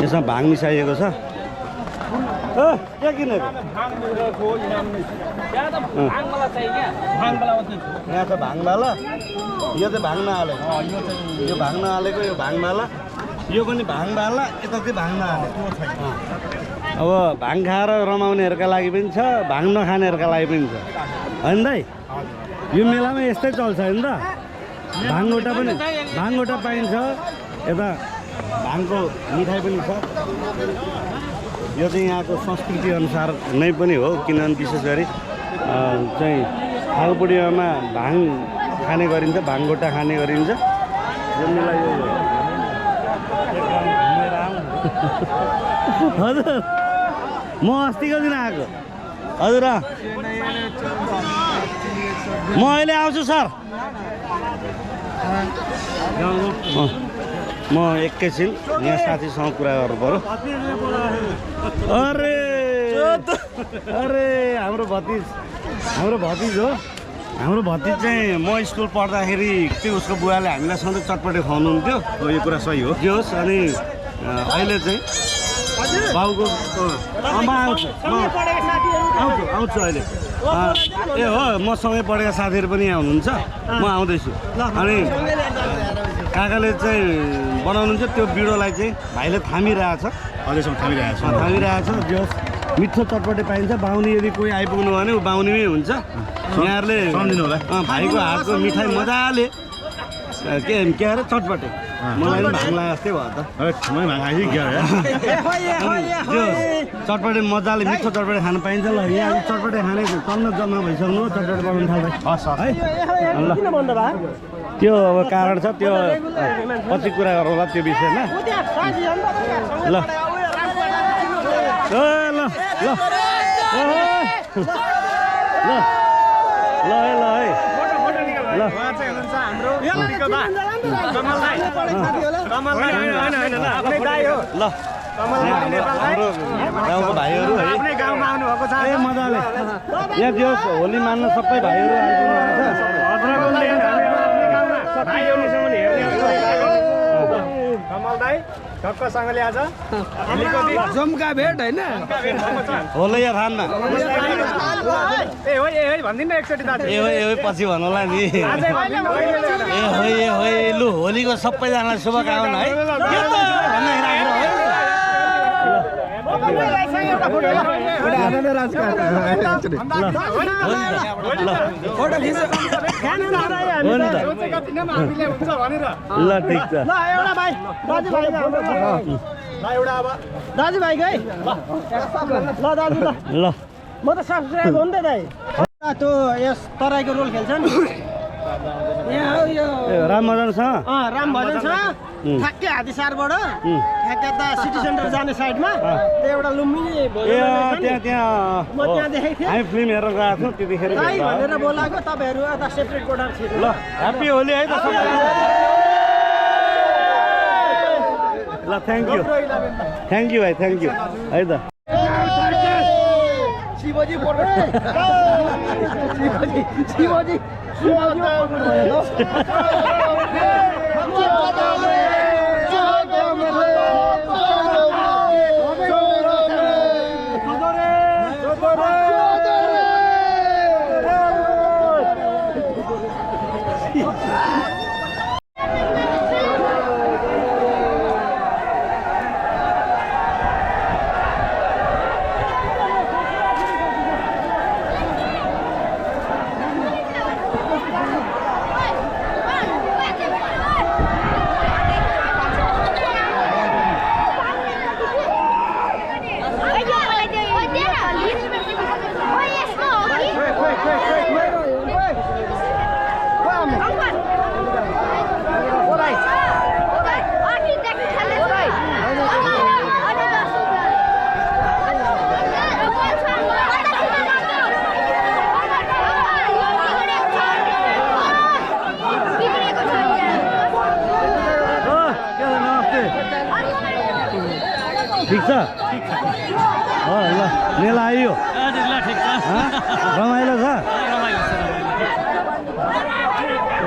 यसमा भाङ मिसाइएको छ। के किनेको यहाँ छ भाङमाला। यो चाहिँ भाङ नहालेको, यो भाङ नहालेको, यो भाङमाला, यो पनि भाङमाला, यता चाहिँ भाङ नहालेको। अब भाङ खाएर रमाउनेहरूका लागि पनि छ, भाङ नखानेहरूका लागि पनि छ होइन दाइ। यो मेलामा यस्तै चल्छ होइन त। भाङगोटा पाइन्छ, यता भाङको मिठाई पनि छ। यो चाहिँ यहाँको संस्कृति अनुसार नै पनि हो, किनभने विशेष गरी चाहिँ फागुपूर्णिमामा भाङ खाने गरिन्छ, भाङगोटा खाने गरिन्छ। हजुर म अस्तिको दिन आएको हजुर। म अहिले आउँछु सर। म एकैछिन यहाँ साथीसँग कुरा गर्नु पर्यो। अरे हाम्रो भतिज हो। हाम्रो भतिज चाहिँ म स्कुल पढ्दाखेरि चाहिँ उसको बुवाले हामीलाई सधैँ चटपटे खुवाउनुहुन्थ्यो। यो कुरा सही हो जे होस्। अनि अहिले चाहिँ बाउको म आउँछु अहिले। ए हो मसँगै पढेका साथीहरू पनि यहाँ हुनुहुन्छ, म आउँदैछु। अनि काकाले चाहिँ बनाउनुहुन्छ त्यो बिडोलाई चाहिँ भाइले थामिरहेछ, अझैसम्म थामिरहेछ। जो मिठो चटपटे पाइन्छ। बाहुनी यदि कोही आइपुग्नु भने ऊ बाहुनीमै हुन्छ। यहाँहरूले सम्झिनु होला भाइको हातको मिठाई मजाले के अरे चटपटे मलाई पनि भाङ लाग्यो जस्तै भयो त। चटपटे मजाले मिठो चटपटे खानु पाइन्छ। ल यहाँ चटपटे खाने तन्न जम्मा भइसक्नु हो, चटपटे बनाउनु थाल्दै है ल। त्यो अब कारण छ, त्यो पछि कुरा गरौँला त्यो विषयमा। ल गाउँको भाइहरू है मजाले यहाँ त्यो होली मान्न सबै भाइहरू ढक्कसँगले आज जम्का भेट होइन होलैया थानमा। ए भनिदिनु न एकचोटि दाजु। ए पछि भन्नुला नि। ए लु होलीको सबैजनालाई शुभकामना है। ल ठिक छ दाजुभाइ गए ल दाजु ल म त सब्सक्राइब हो नि त दाइ। त्यो यस तराईको रोल खेल्छ नि यहाँ हो यो रामभजनसँग ठ्याक्कै हात्तीसारबाट ठ्याक्कै त सिटी सेन्टर जाने साइडमा त्यो एउटा लुम्बिनी त्यहाँ म त्यहाँ देखेको थिएँ। हामी फिल्म हेरेर गएको थियौँ त्यतिखेर भनेर बोलाएको। तपाईँहरू यता सेपरेट कोठा छिर्नु ल। ह्याप्पी होली है त ल थ्याङ्क यू भाइ थ्याङ्क यू है त शिवजी शिवजी ठिक छ ल मेला आइयो रमाइलो छ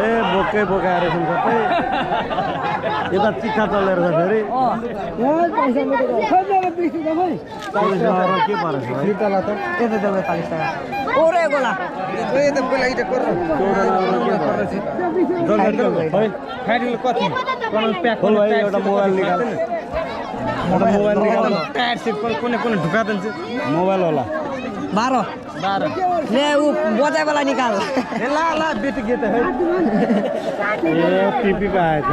ए बोकै बोकाएर छन् सबै यता चिट्ठा चलेर छ फेरि के परेछ एउटा मोबाइल निकाल टायर सिट कुनै ढुका दिन्छ मोबाइल होला 12 ले ऊ बजाइवाला निकाल ला बेटी गीत है ए टिपीको आएछ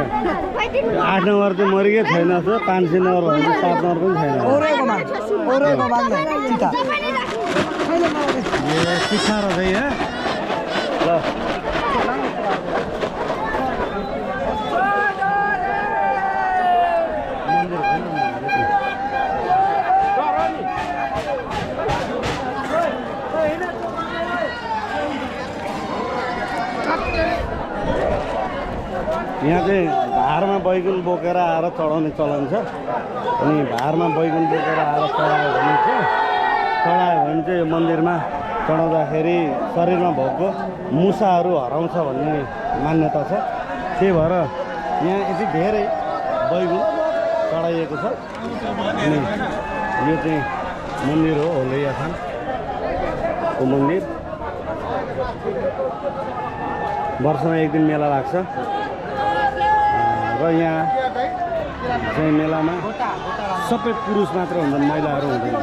8 नम्बर चाहिँ मरिकै छैन 500 नम्बर भने 7 नम्बर पनि छैन ओरेको माग्ने चिता ए चिठा रहेछ है ल यहाँ चाहिँ भारमा बैगुन बोकेर आएर चढाउने चलन छ अनि भारमा बैगुन बोकेर आएर चढायो भने चाहिँ यो मन्दिरमा चढाउँदाखेरि शरीरमा भएको मुसाहरू हराउँछ भन्ने मान्यता छ त्यही भएर यहाँ यति धेरै बैगुन चढाइएको छ अनि यो चाहिँ मन्दिर हो होलैया थानको मन्दिर वर्षमा एक दिन मेला लाग्छ र यहाँ चाहिँ मेलामा सबै पुरुष मात्र हुन्छन् महिलाहरू हुँदैन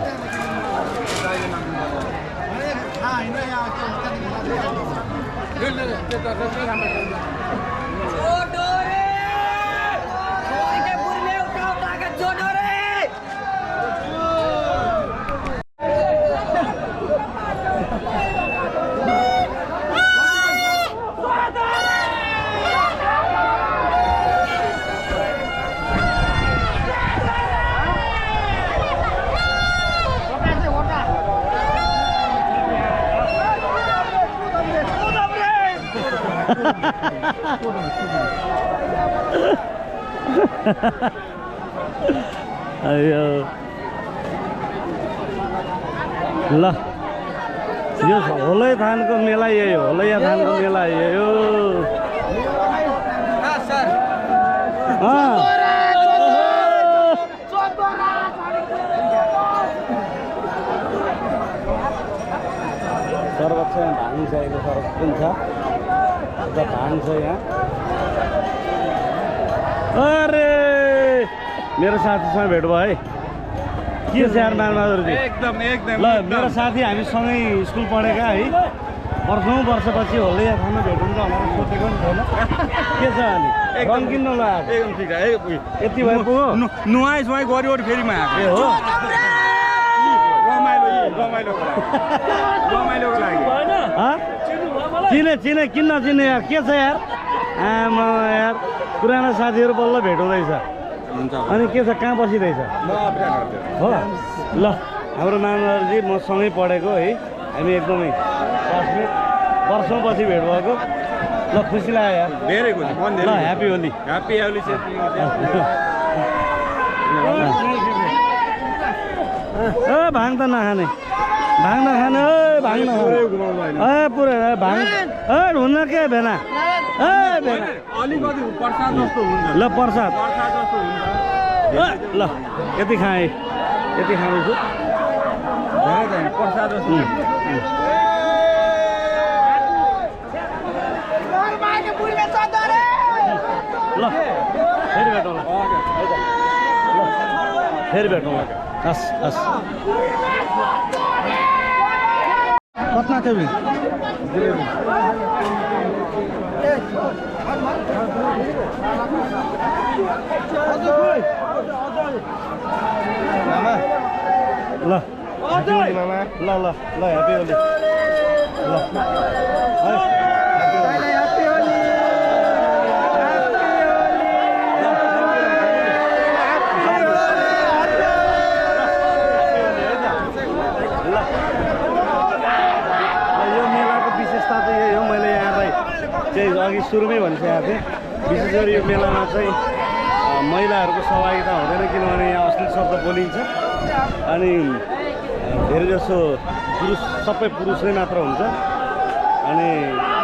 अयो ल यो होलै थानको मेला यही हो होलैया थानको मेला यही हो सर्वत छ यहाँ भाङ छ अहिले सर्वत पनि छ भाङ छ यहाँ अरे मेरो साथीसँग भेट भयो है के छ यार मालबहादुरजी एकदम ल मेरो साथी हामी सँगै स्कुल पढेका है वर्षपछि होलैया थानमा भेट हुन्छ भनेर सोचेको पनि छैन के छ अनि रङ किन्न लगाएको एकदम ठिक है यति भए पुग्यो नुहाइ सुहाइ गऱ्यो फेरिमा ए हो रमाइलोको लागि चिने किन्न चिने यार के छ यार आमा यार पुरानो साथीहरू बल्ल भेट हुँदैछ अनि के छ कहाँ बसिरहेछ हो ल हाम्रो मानवजी म सँगै पढेको है हामी एकदमै क्लासमेट वर्षौँपछि भेट भएको ल खुसी लाग्यो यार धेरै खुसी ल ह्याप्पी होली ह्याप्पी होली भाङ त नखाने भाङ नखाने भाङ नखाने पुरै भाङ हुन्न के भेना भेना अलिकति प्रसाद जस्तो हुन्छ ल प्रसाद जस्तो हुन्छ ल यति खाएँ यति खाँदैछु धेरै चाहिँ प्रसाद जस्तो ल फेरि भेटौँला फेरि भेटौँला हस् हस् कतना केबी ल ल ल ल ह्याप्पी होली ल अघि सुरुमै भनिसकेको थिएँ विशेष गरी यो मेलामा चाहिँ महिलाहरूको सहभागिता हुँदैन किनभने यहाँ अश्लील शब्द बोलिन्छ अनि धेरै जसो पुरुष सबै पुरुष नै मात्र हुन्छ अनि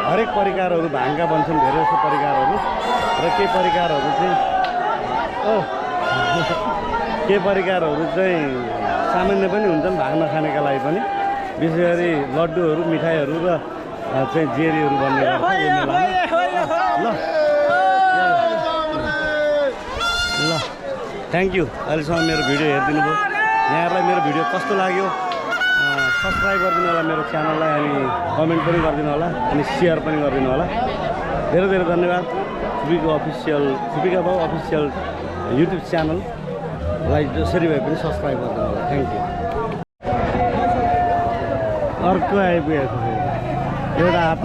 हरेक परिकारहरू भाङका बन्छन् धेरै जसो परिकारहरू र केही परिकारहरू चाहिँ सामान्य पनि हुन्छन् भाङ नखानेका लागि पनि विशेष गरी लड्डुहरू मिठाईहरू र चाहिँ जेरीहरू बन्ने गर्छ यो मेलामा ल थ्याङ्क यू अहिलेसम्म मेरो भिडियो हेरिदिनु भयो यहाँहरूलाई मेरो भिडियो कस्तो लाग्यो सब्सक्राइब गरिदिनु होला मेरो च्यानललाई अनि कमेन्ट पनि गरिदिनु होला अनि सेयर पनि गरिदिनु होला धेरै धेरै धन्यवाद सुपिका बाउ अफिसियल युट्युब च्यानललाई जसरी भए पनि सब्सक्राइब गरिदिनु होला थ्याङ्क यू अर्को आइपुगेको छ एउटा हात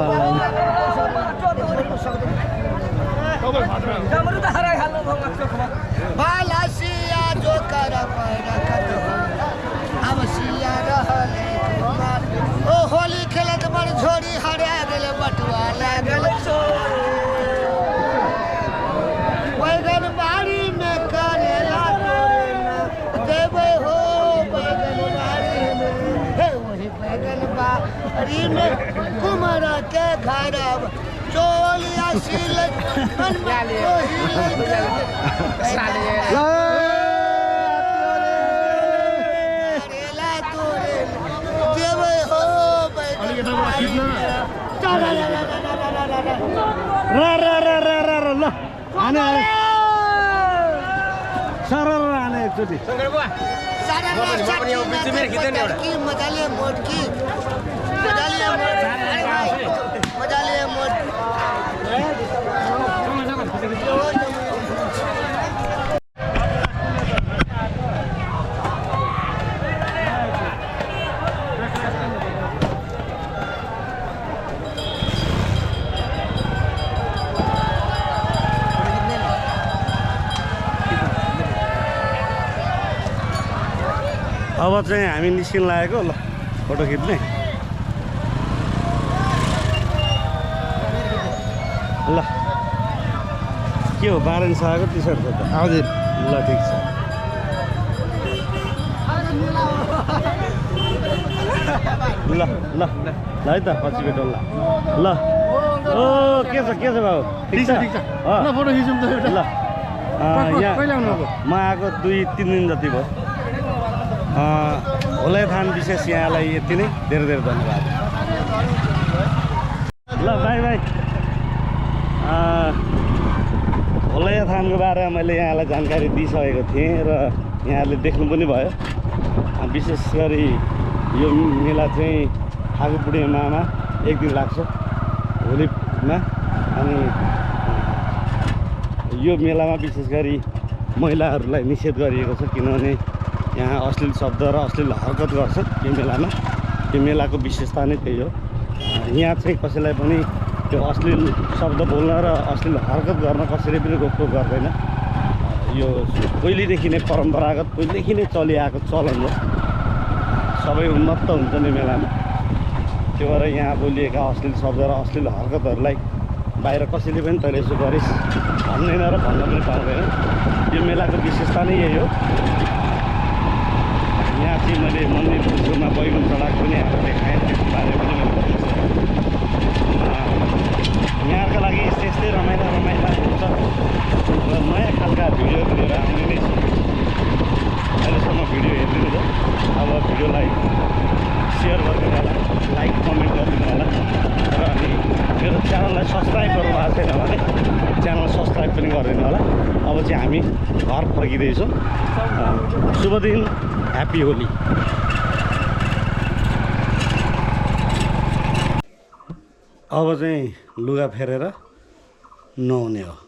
बालासिया जो कर अब सिया रहले ओ होली खेलत बड़ झोरी हरा गेले बटुआ लागल बैगन बाड़ी में करेला देवे हो बैगन बाड़ी में हे वही बैगन बाड़ी में कुमरा के खराब चोलिया सिल एकचोटि मजाले मोटकी मजाले मोट अब चाहिँ हामी निस्किन लागेको ल फोटो खिच्ने ल के हो बारेन सागको टी सर्ट त हजुर ल ठिक छ ल ल ल है त पछि भेटौँ ल ओ के छ बाबु ठिक छ ल फोटो खिचौँ त ल यहाँ म आएको 2-3 दिन जति भयो होलाइथान विशेष यहाँलाई यति नै धेरै धेरै धन्यवाद ल बाई बाई होलाइथानको बारेमा मैले यहाँलाई जानकारी दिइसकेको थिएँ र यहाँहरूले देख्नु पनि भयो विशेष गरी यो मेला चाहिँ फागु पूर्णिमामा 1 दिन लाग्छ होलीमा अनि यो मेलामा विशेष गरी महिलाहरूलाई निषेध गरिएको छ किनभने यहाँ अश्लील शब्द र अश्लील हरकत गर्छ यो मेलामा यो मेलाको विशेषता नै त्यही हो यहाँ चाहिँ कसैलाई पनि त्यो अश्लील शब्द बोल्न र अश्लील हरकत गर्न कसैले पनि रोकटोक गर्दैन यो पहिलेदेखि नै परम्परागत पहिलेदेखि नै चलिआएको चलन हो सबै उन्मत्त हुन्छन् यो मेलामा त्यो भएर यहाँ बोलिएका अश्लील शब्द र अश्लील हरकतहरूलाई बाहिर कसैले पनि तैँले यसो गरिस् भन्दैन र भन्न पनि पाउँदैन। यो मेलाको विशेषता नै यही हो। यहाँ चाहिँ मैले मन्दिर छेउमा बैगुन चढाएको पनि यहाँ देखाएँ, त्यसको बारे पनि मैले यहाँका लागि यस्तै यस्तै रमाइला हुन्छ र नयाँ खालका भिडियोहरू लिएर आउने नै छु। अहिलेसम्म भिडियो हेरिदिनु भयो, अब भिडियोलाई सेयर गरिदिनु होला, लाइक कमेन्ट गरिदिनु होला र अनि मेरो च्यानललाई सब्सक्राइब गर्नु भएको छैन भने च्यानल सब्सक्राइब पनि गरिदिनु होला। अब चाहिँ हामी घर फर्किँदैछौँ। शुभ दिन, ह्याप्पी होली। अब चाहिँ लुगा फेरेर नुहाउने हो।